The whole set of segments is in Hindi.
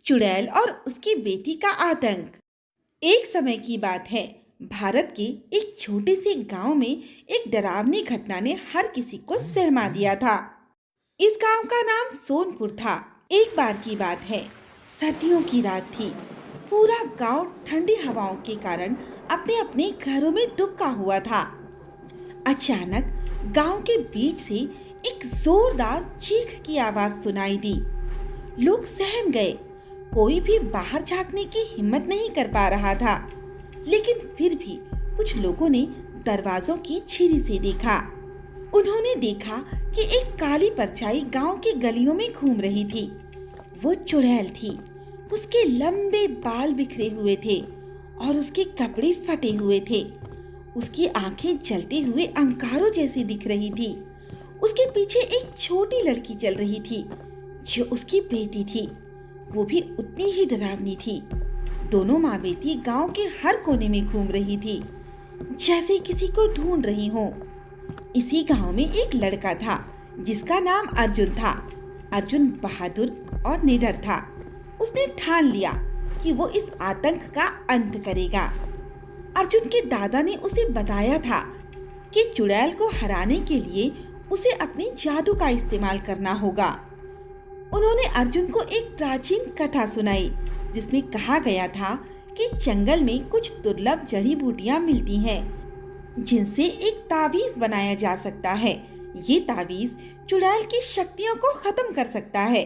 चुड़ैल और उसकी बेटी का आतंक। एक समय की बात है, भारत के एक छोटे से गांव में एक डरावनी घटना ने हर किसी को सहमा दिया था। इस गांव का नाम सोनपुर था। एक बार की बात है, सर्दियों की रात थी। पूरा गांव ठंडी हवाओं के कारण अपने अपने घरों में दुबका हुआ था। अचानक गांव के बीच से एक जोरदार चीख की आवाज सुनाई दी। लोग सहम गए। कोई भी बाहर झांकने की हिम्मत नहीं कर पा रहा था, लेकिन फिर भी कुछ लोगों ने दरवाजों की झिरी से देखा। उन्होंने देखा कि एक काली परछाई गांव की गलियों में घूम रही थी। वो चुड़ैल थी। उसके लंबे बाल बिखरे हुए थे और उसके कपड़े फटे हुए थे। उसकी आंखें जलते हुए अंगारों जैसी दिख रही थी। उसके पीछे एक छोटी लड़की चल रही थी, जो उसकी बेटी थी। वो भी उतनी ही डरावनी थी। दोनों माँ बेटी गांव के हर कोने में घूम रही थी, जैसे किसी को ढूंढ रही हो। इसी गांव में एक लड़का था जिसका नाम अर्जुन था। अर्जुन बहादुर और निडर था। उसने ठान लिया कि वो इस आतंक का अंत करेगा। अर्जुन के दादा ने उसे बताया था कि चुड़ैल को हराने के लिए उसे अपनी जादू का इस्तेमाल करना होगा। उन्होंने अर्जुन को एक प्राचीन कथा सुनाई, जिसमें कहा गया था कि जंगल में कुछ दुर्लभ जड़ी बूटियां मिलती हैं, जिनसे एक तावीज बनाया जा सकता है। ये तावीज चुड़ैल की शक्तियों को खत्म कर सकता है।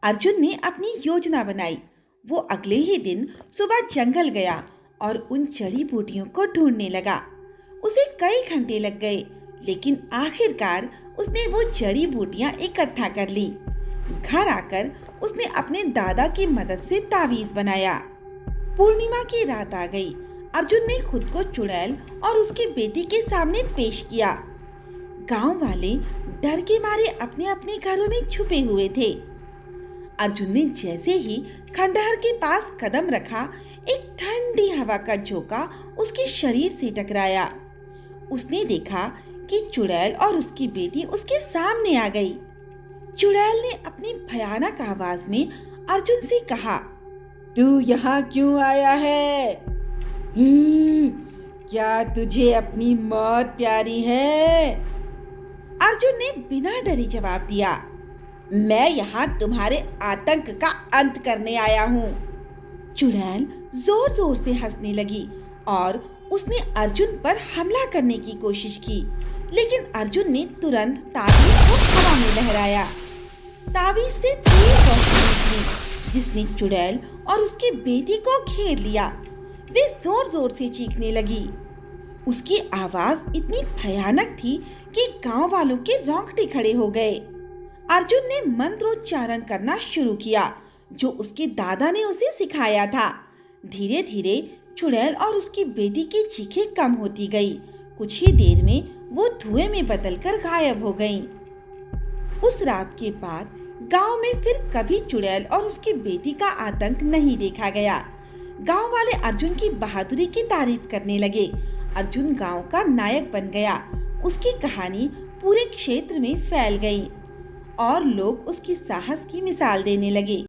अर्जुन ने अपनी योजना बनाई। वो अगले ही दिन सुबह जंगल गया और उन जड़ी बूटियों को ढूंढने लगा। उसे कई घंटे लग गए, लेकिन आखिरकार उसने वो जड़ी बूटियां इकट्ठा कर ली। घर आकर उसने अपने दादा की मदद से तावीज बनाया। पूर्णिमा की रात आ गई। अर्जुन ने खुद को चुड़ैल और उसकी बेटी के सामने पेश किया। गांव वाले डर के मारे अपने अपने घरों में छुपे हुए थे। अर्जुन ने जैसे ही खंडहर के पास कदम रखा, एक ठंडी हवा का झोंका उसके शरीर से टकराया। उसने देखा कि चुड़ैल और उसकी बेटी उसके सामने आ गई। चुड़ैल ने अपनी भयानक आवाज में अर्जुन से कहा, तू यहाँ क्यों आया है? क्या तुझे अपनी मौत प्यारी है? अर्जुन ने बिना डरे जवाब दिया, मैं यहाँ तुम्हारे आतंक का अंत करने आया हूँ। चुड़ैल जोर जोर से हंसने लगी और उसने अर्जुन पर हमला करने की कोशिश की, लेकिन अर्जुन ने तुरंत तावीज को हवा में लहराया। तावीज से तेज रोशनी निकली, जिसने चुड़ैल और उसकी बेटी को घेर लिया। वे जोर जोर से चीखने लगी। उसकी आवाज इतनी भयानक थी कि गांव वालों के रोंगटे खड़े हो गए। अर्जुन ने मंत्रोच्चारण करना शुरू किया, जो उसके दादा ने उसे सिखाया था। धीरे धीरे चुड़ैल और उसकी बेटी की चीखें कम होती गई। कुछ ही देर में वो धुएं में बदलकर गायब हो गईं। उस रात के बाद गांव में फिर कभी चुड़ैल और उसकी बेटी का आतंक नहीं देखा गया। गांव वाले अर्जुन की बहादुरी की तारीफ करने लगे। अर्जुन गांव का नायक बन गया। उसकी कहानी पूरे क्षेत्र में फैल गई और लोग उसकी साहस की मिसाल देने लगे।